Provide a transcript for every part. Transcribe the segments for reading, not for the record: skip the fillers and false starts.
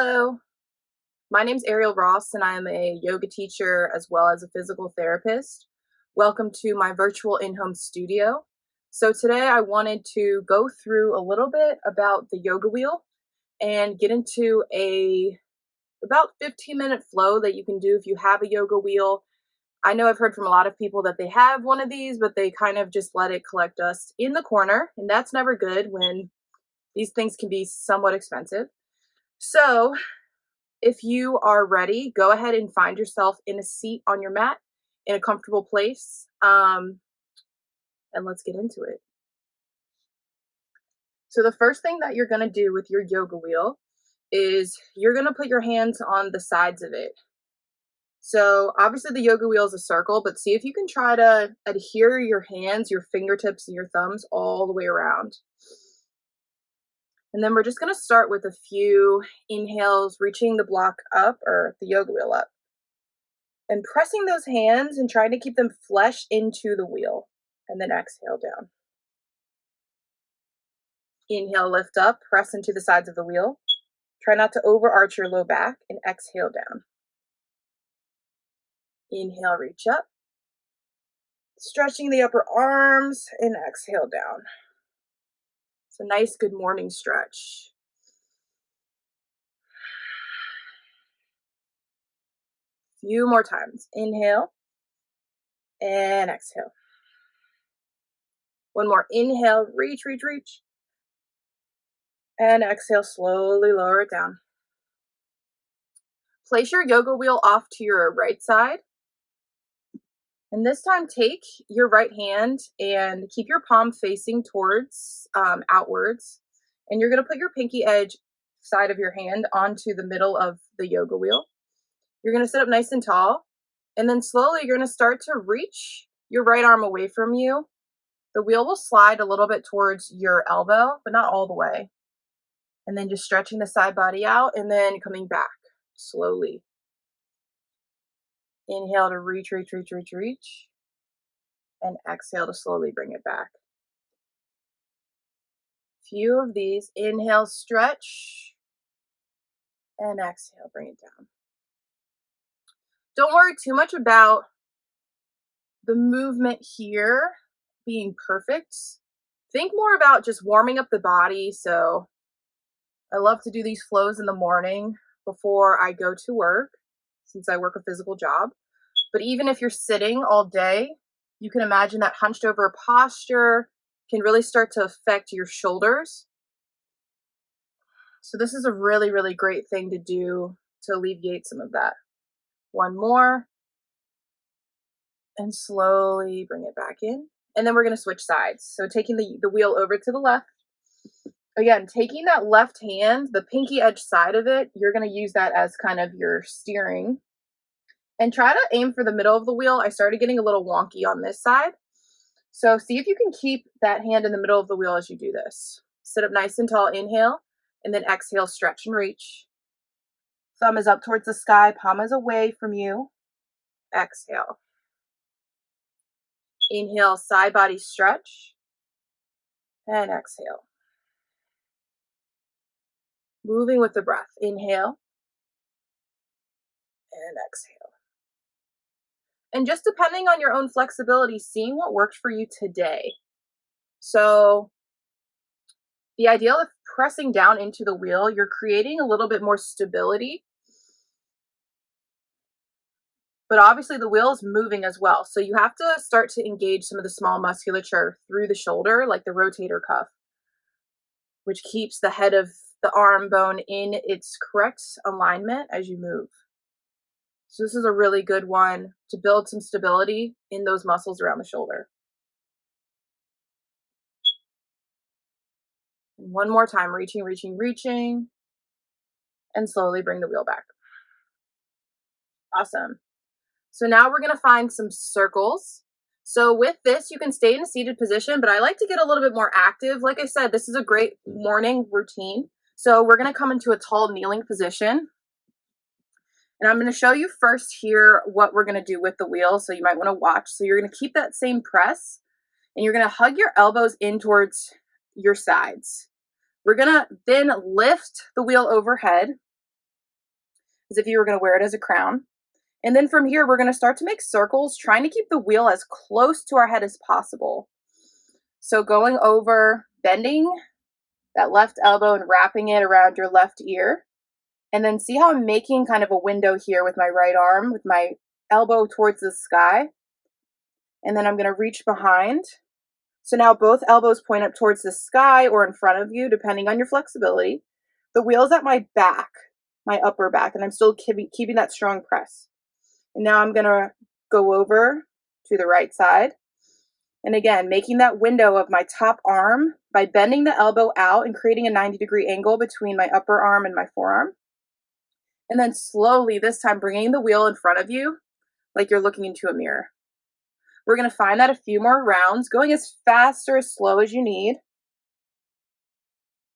Hello, my name's Ariel Ross and I am a yoga teacher as well as a physical therapist. Welcome to my virtual in-home studio. So today I wanted to go through a little bit about the yoga wheel and get into a about 15-minute flow that you can do if you have a yoga wheel. I know I've heard from a lot of people that they have one of these, but they kind of just let it collect dust in the corner, and that's never good when these things can be somewhat expensive. So if you are ready, go ahead and find yourself in a seat on your mat in a comfortable place, and let's get into it. So the first thing that you're going to do with your yoga wheel is you're going to put your hands on the sides of it. So obviously the yoga wheel is a circle, but see if you can try to adhere your hands, your fingertips, and your thumbs all the way around. And then we're just going to start with a few inhales, reaching the block up or the yoga wheel up. And pressing those hands and trying to keep them flush into the wheel. And then exhale down. Inhale, lift up, press into the sides of the wheel. Try not to overarch your low back and exhale down. Inhale, reach up. Stretching the upper arms and exhale down. It's a nice good morning stretch. Few more times. Inhale and exhale. One more. Inhale, reach, reach, reach. And exhale, slowly lower it down. Place your yoga wheel off to your right side. And this time take your right hand and keep your palm facing towards outwards. And you're going to put your pinky edge side of your hand onto the middle of the yoga wheel. You're going to sit up nice and tall. And then slowly you're going to start to reach your right arm away from you. The wheel will slide a little bit towards your elbow, but not all the way. And then just stretching the side body out and then coming back slowly. Inhale to reach, reach, reach, reach, reach. And exhale to slowly bring it back. Few of these. Inhale, stretch. And exhale, bring it down. Don't worry too much about the movement here being perfect. Think more about just warming up the body. So I love to do these flows in the morning before I go to work, since I work a physical job. But even if you're sitting all day, you can imagine that hunched over posture can really start to affect your shoulders. So this is a really, really great thing to do to alleviate some of that. One more. And slowly bring it back in. And then we're going to switch sides. So taking the wheel over to the left. Again, taking that left hand, the pinky edge side of it, you're going to use that as kind of your steering. And try to aim for the middle of the wheel. I started getting a little wonky on this side. So see if you can keep that hand in the middle of the wheel as you do this. Sit up nice and tall, inhale, and then exhale, stretch and reach. Thumb is up towards the sky, palm is away from you. Exhale. Inhale, side body stretch. And exhale. Moving with the breath. Inhale. And exhale. And just depending on your own flexibility, seeing what works for you today. So the idea of pressing down into the wheel, you're creating a little bit more stability. But obviously the wheel is moving as well. So you have to start to engage some of the small musculature through the shoulder, like the rotator cuff, which keeps the head of the arm bone in its correct alignment as you move. So this is a really good one to build some stability in those muscles around the shoulder. And one more time, reaching, reaching, reaching, and slowly bring the wheel back. Awesome. So now we're going to find some circles. So with this, you can stay in a seated position, but I like to get a little bit more active. Like I said, this is a great morning routine. So we're going to come into a tall kneeling position. And I'm going to show you first here what we're going to do with the wheel. So you might want to watch. So you're going to keep that same press and you're going to hug your elbows in towards your sides. We're going to then lift the wheel overhead as if you were going to wear it as a crown. And then from here, we're going to start to make circles, trying to keep the wheel as close to our head as possible. So going over, bending that left elbow and wrapping it around your left ear. And then see how I'm making kind of a window here with my right arm, with my elbow towards the sky. And then I'm going to reach behind. So now both elbows point up towards the sky or in front of you, depending on your flexibility. The wheel's at my back, my upper back, and I'm still keeping that strong press. And now I'm going to go over to the right side. And again, making that window of my top arm by bending the elbow out and creating a 90-degree angle between my upper arm and my forearm. And then slowly, this time, bringing the wheel in front of you like you're looking into a mirror. We're going to find that a few more rounds, going as fast or as slow as you need.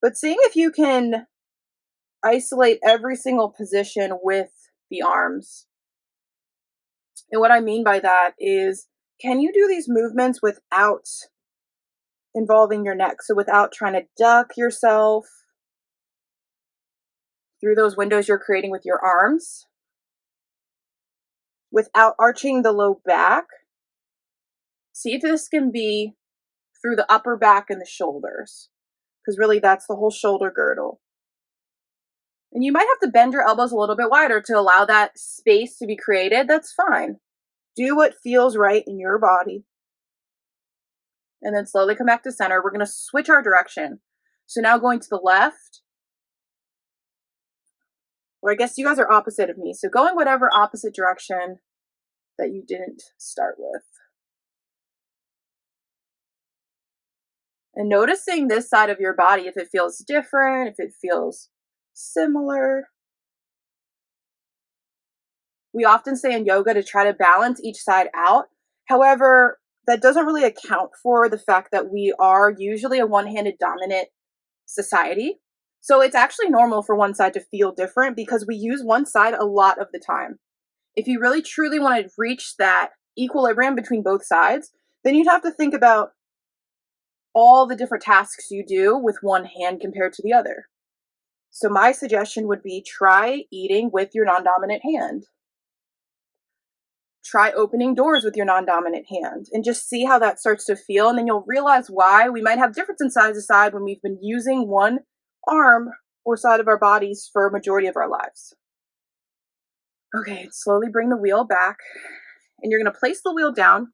But seeing if you can isolate every single position with the arms. And what I mean by that is, can you do these movements without involving your neck? So without trying to duck yourself through those windows you're creating with your arms, without arching the low back. See if this can be through the upper back and the shoulders, because really that's the whole shoulder girdle. And you might have to bend your elbows a little bit wider to allow that space to be created. That's fine. Do what feels right in your body. And then slowly come back to center. We're going to switch our direction. So now going to the left, or I guess you guys are opposite of me. So going whatever opposite direction that you didn't start with. And noticing this side of your body, if it feels different, if it feels similar. We often say in yoga to try to balance each side out. However, that doesn't really account for the fact that we are usually a one-handed dominant society. So it's actually normal for one side to feel different because we use one side a lot of the time. If you really truly want to reach that equilibrium between both sides, then you'd have to think about all the different tasks you do with one hand compared to the other. So my suggestion would be try eating with your non-dominant hand. Try opening doors with your non-dominant hand and just see how that starts to feel. And then you'll realize why we might have difference in side to side when we've been using one arm or side of our bodies for a majority of our lives. Okay, slowly bring the wheel back and you're going to place the wheel down.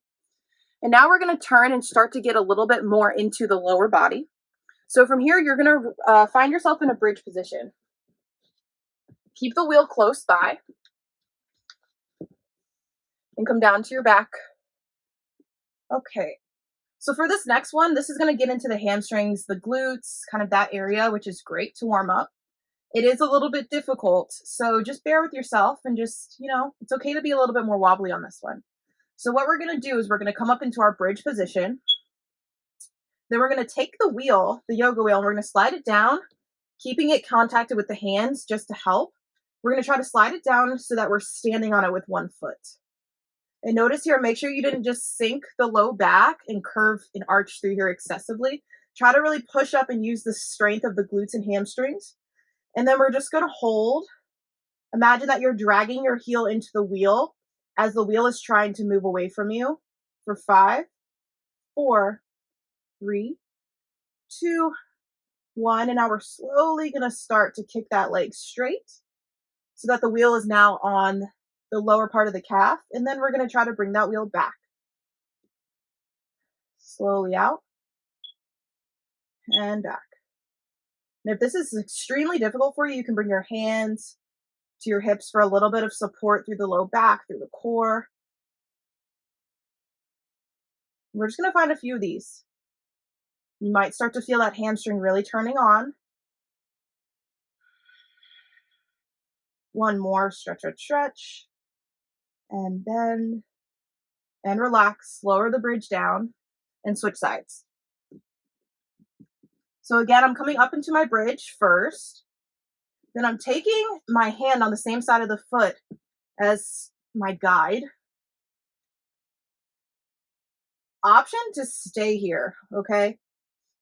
And now we're going to turn and start to get a little bit more into the lower body. So from here, you're going to find yourself in a bridge position. Keep the wheel close by. And come down to your back. Okay. So for this next one, this is going to get into the hamstrings, the glutes, kind of that area, which is great to warm up. It is a little bit difficult. So just bear with yourself and just, it's okay to be a little bit more wobbly on this one. So what we're going to do is we're going to come up into our bridge position. Then we're going to take the wheel, the yoga wheel, and we're going to slide it down, keeping it contacted with the hands just to help. We're going to try to slide it down so that we're standing on it with one foot. And notice here, make sure you didn't just sink the low back and curve and arch through here excessively. Try to really push up and use the strength of the glutes and hamstrings. And then we're just going to hold. Imagine that you're dragging your heel into the wheel as the wheel is trying to move away from you for 5, 4, 3, 2, 1. And now we're slowly going to start to kick that leg straight so that the wheel is now on the lower part of the calf, and then we're going to try to bring that wheel back. Slowly out and back. And if this is extremely difficult for you, you can bring your hands to your hips for a little bit of support through the low back, through the core. We're just going to find a few of these. You might start to feel that hamstring really turning on. One more, stretch, stretch, stretch. And bend and relax, lower the bridge down and switch sides. So again, I'm coming up into my bridge first. Then I'm taking my hand on the same side of the foot as my guide. Option to stay here, okay?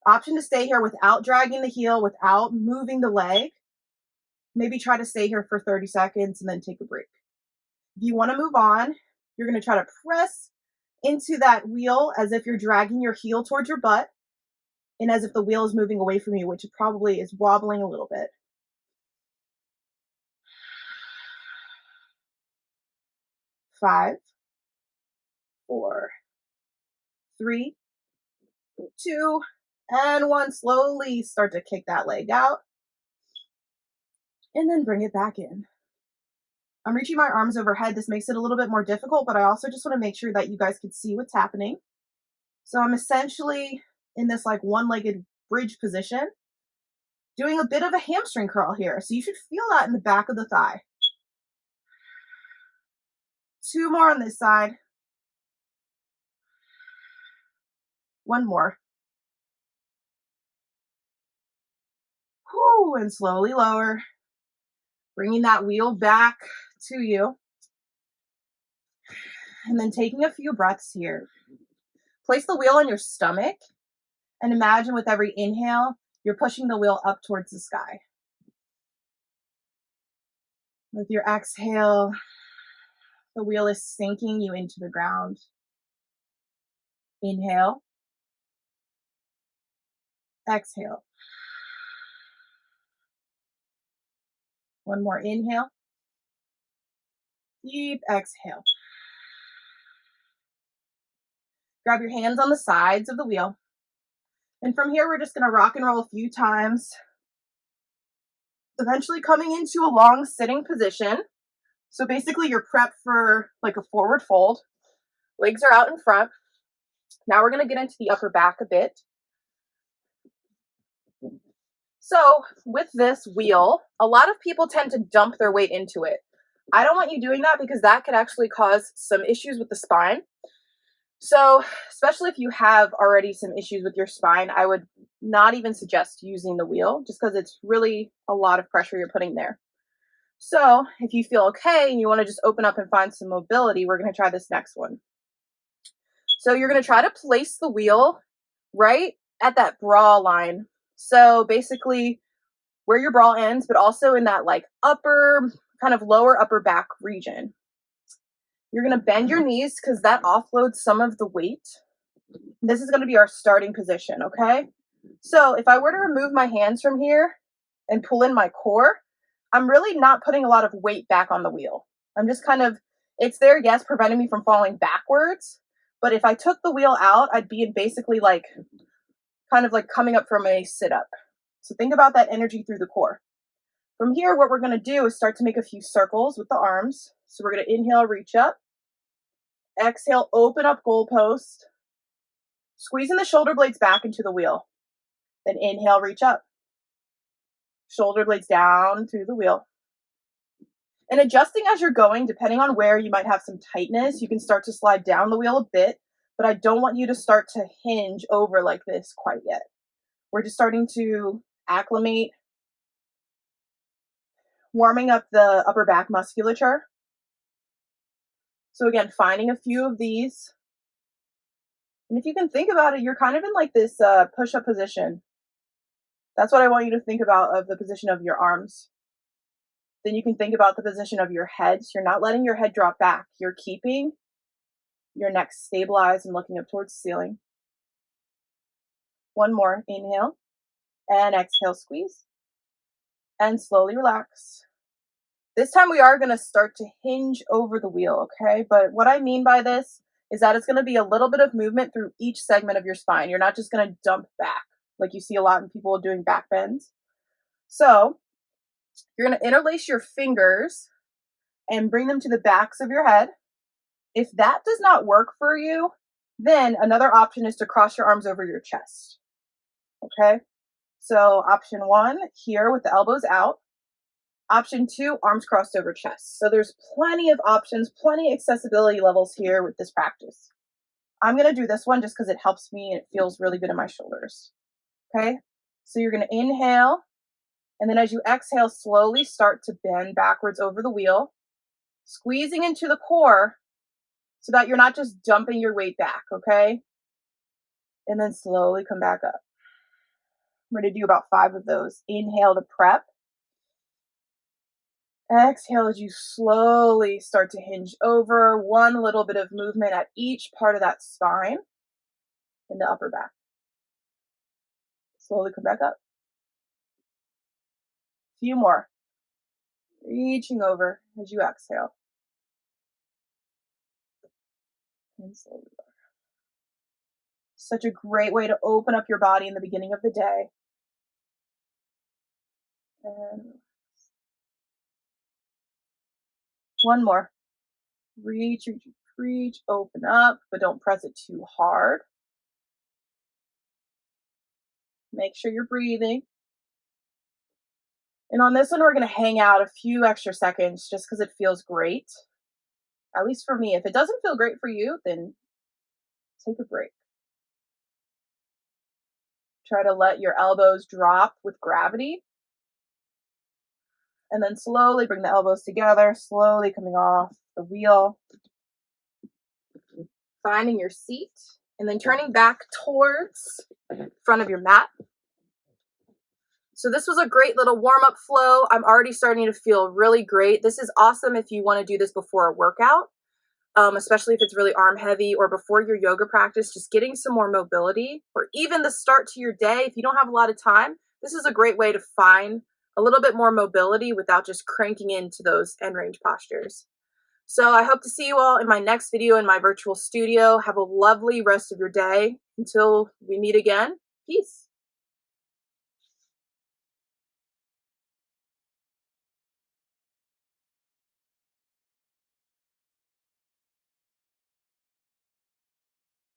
Option to stay here without dragging the heel, without moving the leg. Maybe try to stay here for 30 seconds and then take a break. If you want to move on, you're going to try to press into that wheel as if you're dragging your heel towards your butt and as if the wheel is moving away from you, which it probably is wobbling a little bit. 5, 4, 3, 2, and 1. Slowly start to kick that leg out and then bring it back in. I'm reaching my arms overhead. This makes it a little bit more difficult, but I also just want to make sure that you guys can see what's happening. So I'm essentially in this like one-legged bridge position, doing a bit of a hamstring curl here. So you should feel that in the back of the thigh. 2 more on this side. 1 more. Whew, and slowly lower. Bringing that wheel back to you. And then taking a few breaths here. Place the wheel on your stomach and imagine with every inhale, you're pushing the wheel up towards the sky. With your exhale, the wheel is sinking you into the ground. Inhale. Exhale. 1 more inhale. Deep exhale. Grab your hands on the sides of the wheel. And from here, we're just going to rock and roll a few times. Eventually coming into a long sitting position. So basically you're prepped for like a forward fold. Legs are out in front. Now we're going to get into the upper back a bit. So with this wheel, a lot of people tend to dump their weight into it. I don't want you doing that because that could actually cause some issues with the spine. So especially if you have already some issues with your spine, I would not even suggest using the wheel just because it's really a lot of pressure you're putting there. So if you feel okay and you want to just open up and find some mobility, we're going to try this next one. So you're going to try to place the wheel right at that bra line. So basically where your bra ends, but also in that like upper, kind of lower upper back region. You're going to bend your knees because that offloads some of the weight. This is going to be our starting position, okay? So if I were to remove my hands from here and pull in my core, I'm really not putting a lot of weight back on the wheel. I'm just kind of, it's there, yes, preventing me from falling backwards. But if I took the wheel out, I'd be in basically like, kind of like coming up from a sit-up. So think about that energy through the core. From here, what we're going to do is start to make a few circles with the arms. So we're going to inhale, reach up. Exhale, open up goalpost. Squeezing the shoulder blades back into the wheel. Then inhale, reach up. Shoulder blades down through the wheel. And adjusting as you're going, depending on where you might have some tightness, you can start to slide down the wheel a bit, but I don't want you to start to hinge over like this quite yet. We're just starting to acclimate, warming up the upper back musculature. So again, finding a few of these. And if you can think about it, you're kind of in like this push-up position. That's what I want you to think about of the position of your arms. Then you can think about the position of your head. So you're not letting your head drop back. You're keeping your neck stabilized and looking up towards the ceiling. 1 more. Inhale. And exhale, squeeze. And slowly relax. This time we are going to start to hinge over the wheel, okay? But what I mean by this is that it's going to be a little bit of movement through each segment of your spine. You're not just going to dump back like you see a lot of people doing back bends. So you're going to interlace your fingers and bring them to the backs of your head. If that does not work for you, then another option is to cross your arms over your chest. Okay? So option 1, here with the elbows out. Option 2, arms crossed over chest. So there's plenty of options, plenty of accessibility levels here with this practice. I'm going to do this one just because it helps me and it feels really good in my shoulders. Okay? So you're going to inhale, and then as you exhale, slowly start to bend backwards over the wheel, squeezing into the core so that you're not just dumping your weight back, okay? And then slowly come back up. I'm going to do about 5 of those. Inhale to prep. Exhale as you slowly start to hinge over, one little bit of movement at each part of that spine in the upper back. Slowly come back up. Few more. Reaching over as you exhale. And slowly lower. Such a great way to open up your body in the beginning of the day. And one more. Reach, reach, reach, open up, but don't press it too hard. Make sure you're breathing. And on this one, we're going to hang out a few extra seconds just because it feels great. At least for me. If it doesn't feel great for you, then take a break. Try to let your elbows drop with gravity. And then slowly bring the elbows together, slowly coming off the wheel. Finding your seat, and then turning back towards the front of your mat. So this was a great little warm-up flow. I'm already starting to feel really great. This is awesome if you want to do this before a workout, especially if it's really arm heavy, or before your yoga practice, just getting some more mobility, or even the start to your day. If you don't have a lot of time, this is a great way to find a little bit more mobility without just cranking into those end range postures. So I hope to see you all in my next video in my virtual studio. Have a lovely rest of your day. Until we meet again, peace.